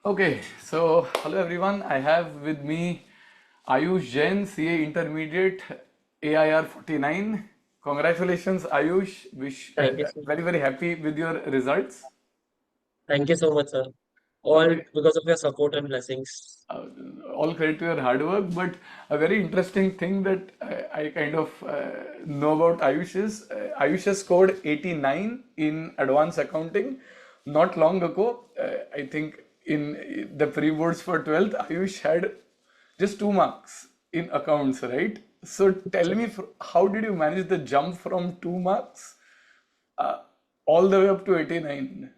Okay, so hello everyone. I have with me Ayush Jain, CA Intermediate, AIR 49. Congratulations, Ayush. Wish Thank you, sir. very happy with your results. Thank you so much, sir. All Okay, because of your support and blessings. uh, all credit to your hard work, but a very interesting thing that I kind of know about Ayush is Ayush has scored 89 in advanced accounting not long ago. I think in the pre-boards for 12th, Ayush had just 2 marks in accounts, right? So tell So, me, how did you manage the jump from 2 marks uh, all the way up to 89?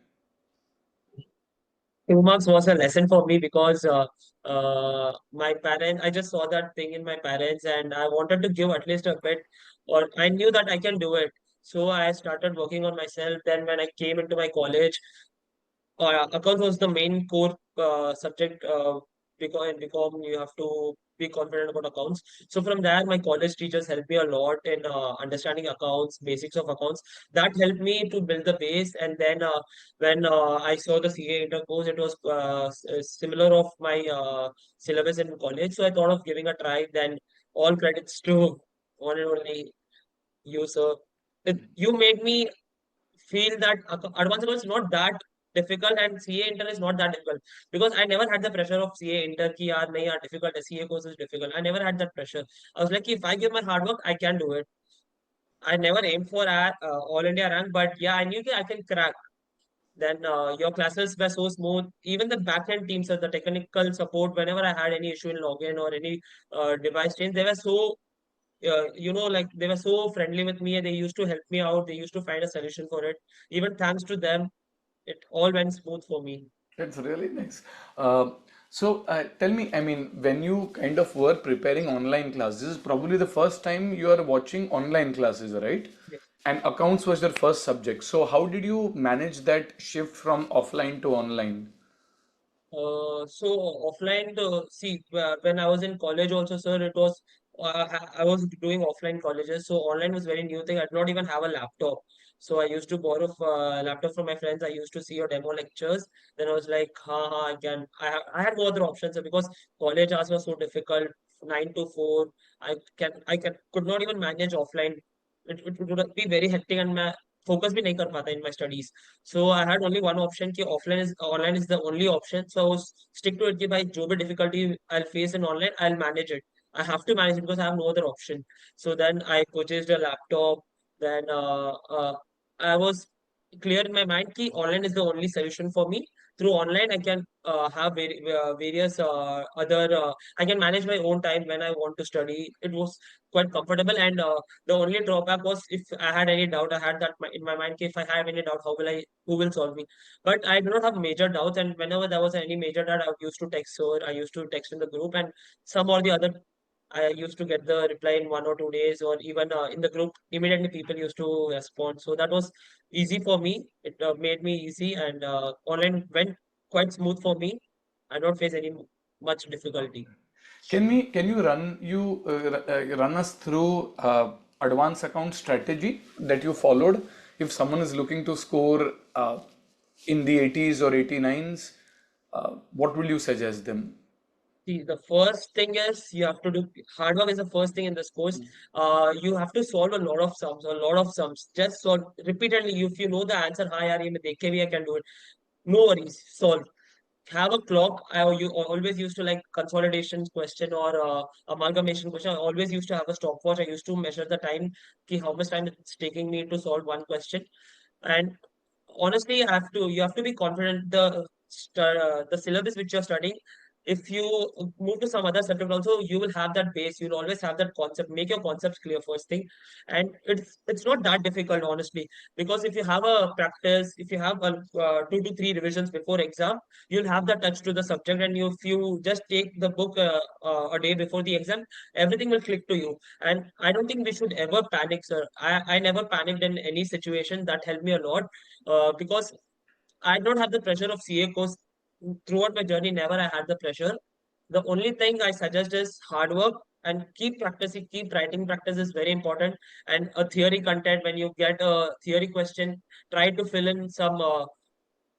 2 marks was a lesson for me because my parents, I just saw that thing in my parents and I wanted to give at least a bit, or I knew that I can do it. So I started working on myself. Then when I came into my college, accounts was the main core subject because in BCom you have to be confident about accounts. So from there, my college teachers helped me a lot in understanding accounts, basics of accounts. That helped me to build the base. And then when I saw the CA inter course, it was similar of my syllabus in college. So I thought of giving a try. Then all credits to one and only you, sir. You made me feel that advanced is not that difficult and CA inter is not that difficult because I never had the pressure of CA inter ki yaar nahi yaar difficult hai, CA course is difficult. I never had that pressure. I was like, if I give my hard work, I can do it. I never aimed for all India rank, but yeah, I knew that I can crack. Then your classes were so smooth. Even the backend teams, the technical support, whenever I had any issue in login or any device change, they were so like they were so friendly with me and they used to help me out. They used to find a solution for it. Even thanks to them, it all went smooth for me. That's really nice. So tell me, I mean, when you kind of were preparing online classes, this is probably the first time you are watching online classes, right? Yes. And accounts was your first subject. So how did you manage that shift from offline to online? So offline, see, when I was in college also, sir, it was I was doing offline colleges, so online was very new thing. I did not even have a laptop, so I used to borrow laptop from my friends. I used to see your demo lectures. Then I was like, I can. I had no other options, sir, because college hours were so difficult, 9 to 4. I could not even manage offline. It would be very hectic and my focus भी नहीं कर पाता in my studies. So I had only one option कि offline is online is the only option. So I was stick to it कि भाई जो भी difficulty I'll face in online, I'll manage it. I have to manage it because I have no other option. So then I purchased a laptop. Then I was clear in my mind कि online is the only solution for me. Through online, I can have various other. I can manage my own time when I want to study. It was quite comfortable, and the only drawback was if I had any doubt, I had that in my mind. If I have any doubt, how will I? Who will solve me? But I do not have major doubts, and whenever there was any major doubt, I used to text her. I used to text in the group, and some or the other, I used to get the reply in 1 or 2 days, or even in the group. Immediately, people used to respond. So that was easy for me. It made me easy, and online went quite smooth for me. I don't face any much difficulty. Can you run us through advanced account strategy that you followed if someone is looking to score in the 80s or 89s, what will you suggest them? See, the first thing is you have to do hard work is the first thing in this course. You have to solve a lot of sums, a lot of sums. Just solve repeatedly. If you know the answer, hi, yaar, ye main dekh ke bhi I can do it. No worries, solve. Have a clock. You always used to like consolidation question or amalgamation question. I always used to have a stopwatch. I used to measure the time, ki how much time it's taking me to solve one question. And honestly, you have to be confident the syllabus which you're studying. If you move to some other subject also, you will have that base. You'll always have that concept. Make your concepts clear first thing, and it's not that difficult honestly, because if you have a practice, if you have 2 to 3 revisions before exam, you'll have the touch to the subject, and if you just take the book a day before the exam, everything will click to you. And I don't think we should ever panic, sir. I never panicked in any situation. That helped me a lot because I don't have the pressure of CA course throughout my journey. Never I had the pressure. The only thing I suggest is hard work and keep practicing. Keep writing practice is very important. And a theory content, when you get a theory question, try to fill in some.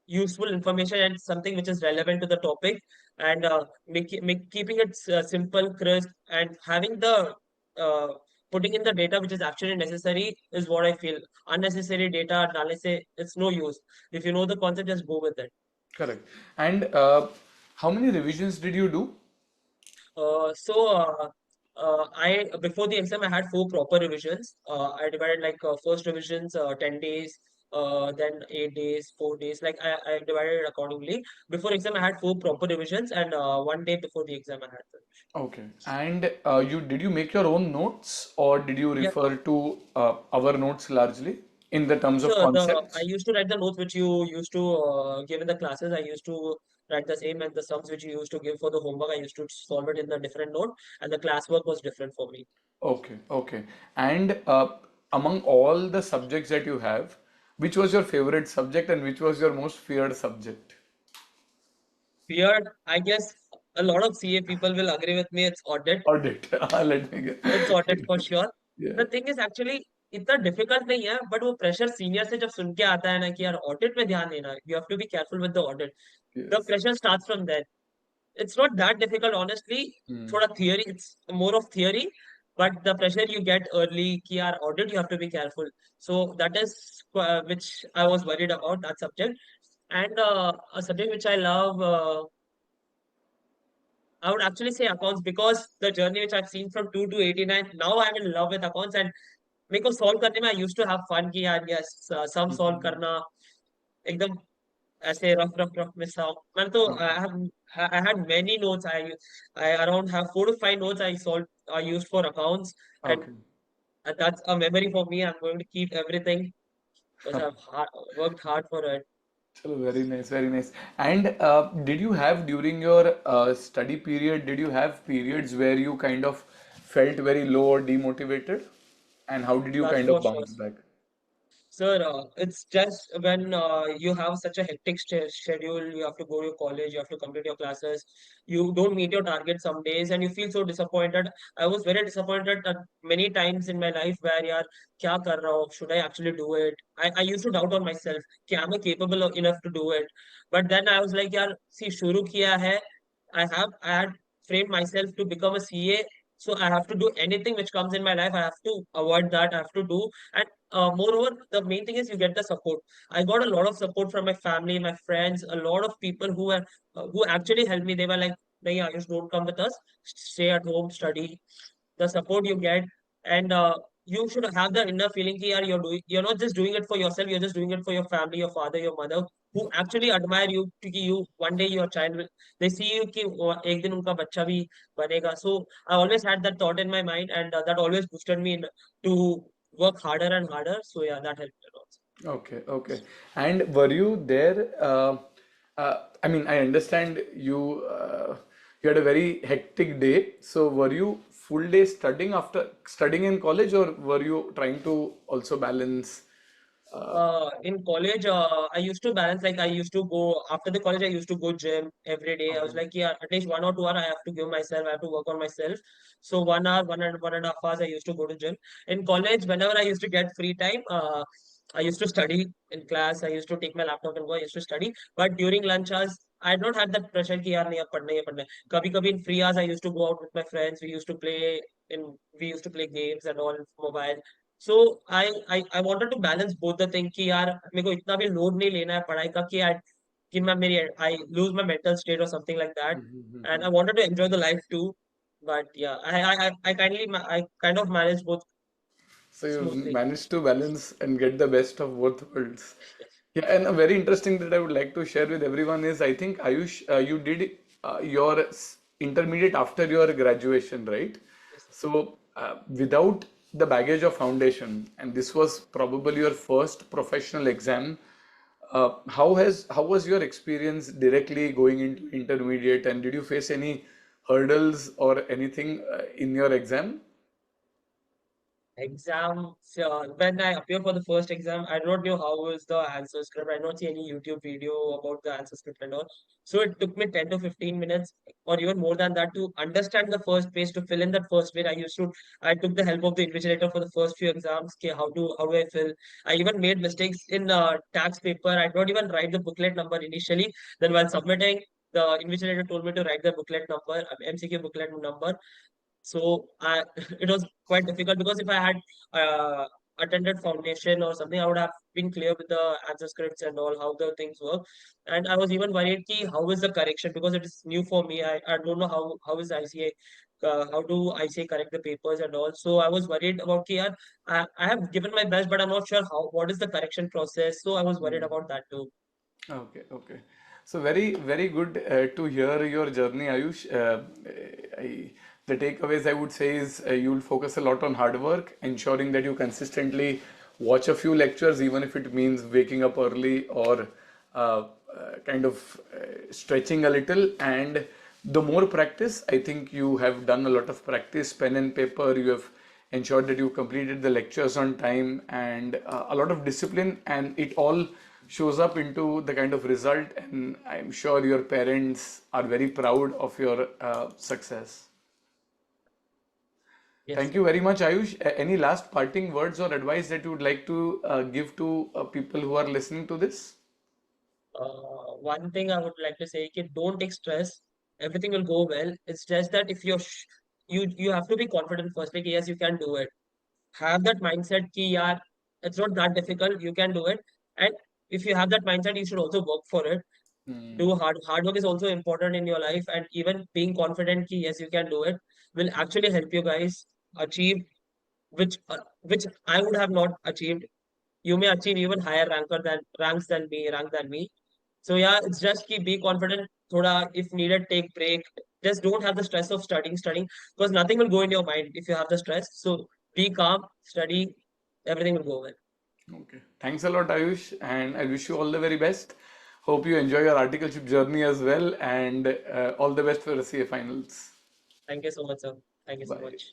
useful information and something which is relevant to the topic, and keeping it simple, crisp, and having the uh, putting in the data which is actually necessary is what I feel. Unnecessary data analysis, it's no use. If you know the concept, just go with it. Correct. And how many revisions did you do? So I before the exam I had four proper revisions. I divided like first revisions 10 days, then 8 days, 4 days. Like I divided it accordingly. Before exam I had four proper revisions, and one day before the exam I had the revision. Okay. And you did you make your own notes or did you Yeah. refer to our notes largely in the terms of So the I concepts? used to write the notes which you used to give in the classes. I used to write the same, and the sums which you used to give for the homework, I used to solve it in the different note, and the classwork was different for me. Okay, okay. And among all the subjects that you have, which was your favorite subject and which was your most feared subject? Weird. I guess a lot of CA people will agree with me. It's audit. Audit. Let me It's audit for get. sure. Yeah. The thing is actually इतना difficult नहीं है but वो pressure senior से जब सुन के आता है ना कि यार ऑडिट में ध्यान देना you have to be careful with the audit the Yes. Pressure starts from there it's not that difficult honestly. Hmm. थोड़ा theory, it's more of theory, but the pressure you get early ki yaar audit you have to be careful. So that is which I was worried about that subject. And a subject which I love, I would actually say accounts, because the journey which I've seen from 2 to 89, now I'm in love with accounts. And मेरे को solve करने में I used to have fun कि यार yes, sum solve Mhm. करना एकदम ऐसे rough में solve. मैंने तो Okay. I had many notes. I around have 4 to 5 notes I solved, I used for accounts, and Okay. that's a memory for me. I'm going to keep everything because worked hard for it. Chalo, very nice, very nice. And did you have during your study period, did you have periods where you kind of felt very low or demotivated? And how did you That's kind for of sure. bounce back? Sir, it's just when you have such a hectic schedule, you have to go to your college, you have to complete your classes, you don't meet your target some days, and you feel so disappointed. I was very disappointed at many times in my life where, yaar, kya kar raha ho? Should I actually do it? I used to doubt on myself, कि am I capable enough to do it? But then I was like, yaar, see, shuru kiya hai. I had framed myself to become a CA, so I have to do anything which comes in my life. I have to avoid that. I have to do, and moreover, the main thing is you get the support. I got a lot of support from my family, my friends, a lot of people who actually helped me. They were like, "No, Ayush, don't come with us. Stay at home, study." The support you get, and you should have the inner feeling that you're not just doing it for yourself. You're just doing it for your family, your father, your mother, who actually admire you. कि you one day your child will they see you कि एक दिन उनका बच्चा भी बनेगा. So I always had that thought in my mind, and that always boosted me to work harder and harder. So yeah, that helped a lot. Okay, okay. And were you there? I mean, I understand you had a very hectic day. So were you full day studying after studying in college, or were you trying to also balance? Uh, In college, I used to balance, like I used to go after the college, I used to go gym every day. I was okay. like, yeah, at least 1 or 2 hours I have to give myself, I have to work on myself. So 1 hour, 1.5 hours I used to go to gym. In college, whenever I used to get free time, I used to study in class. I used to take my laptop and go, I used to study. But during lunch hours, I had not had that pressure कि यार नहीं अब पढ़ना ही है पढ़ना है. कभी in free hours I used to go out with my friends. We used to play games and all mobile. So I wanted to balance both the thing कि यार मेरे को इतना भी लोड नहीं लेना है पढ़ाई का कि मैं मेरी I lose my mental state or something like that, and I wanted to enjoy the life too. But yeah, I kind of managed both So you smoothly. managed to balance and get the best of both worlds. Yeah, and a very interesting that I would like to share with everyone is I think Ayush, you did your intermediate after your graduation, right? Yes. So without the baggage of foundation, and this was probably your first professional exam, how was your experience directly going into intermediate, and did you face any hurdles or anything in your exam? Exam, when I appear for the first exam, I don't know how was the answer script. I don't see any YouTube video about the answer script and all. So it took me 10 to 15 minutes or even more than that to understand the first page, to fill in that first page. I took the help of the invigilator for the first few exams. Okay, how do I fill? I even made mistakes in tax paper. I don't even write the booklet number initially. Then while submitting, the invigilator told me to write the booklet number, MCQ booklet number. So it was quite difficult because if I had attended foundation or something, I would have been clear with the answer scripts and all how the things work. And I was even worried ki how is the correction because it is new for me. I don't know how is ICA, how do ICA correct the papers and all. So I was worried about ki yaar, I have given my best, but I'm not sure how what is the correction process. So I was worried about that too. Okay, okay. So very, very good to hear your journey, Ayush. The takeaways I would say is you'll focus a lot on hard work, ensuring that you consistently watch a few lectures, even if it means waking up early or kind of stretching a little. And the more practice, I think you have done a lot of practice, pen and paper. You have ensured that you completed the lectures on time and a lot of discipline, and it all shows up into the kind of result. And I'm sure your parents are very proud of your success. Yes, Thank sir. you very much, Ayush. Any last parting words or advice that you would like to give to people who are listening to this? One thing I would like to say, kid, don't take stress. Everything will go well. It's just that if you have to be confident first. Like yes, you can do it. Have that mindset ki yaar, it's not that difficult. You can do it. And if you have that mindset, you should also work for it. Do hard work is also important in your life. And even being confident ki yes, you can do it will actually help you guys achieve which I would have not achieved. You may achieve even higher rank than me. So yeah, it's just keep be confident. Thoda, if needed, take break. Just don't have the stress of studying, because nothing will go in your mind if you have the stress. So be calm, study, everything will go well. Okay. Thanks a lot, Ayush, and I wish you all the very best. Hope you enjoy your articleship journey as well, and all the best for the CA finals. Thank you so much, sir. Thank you so Bye. much.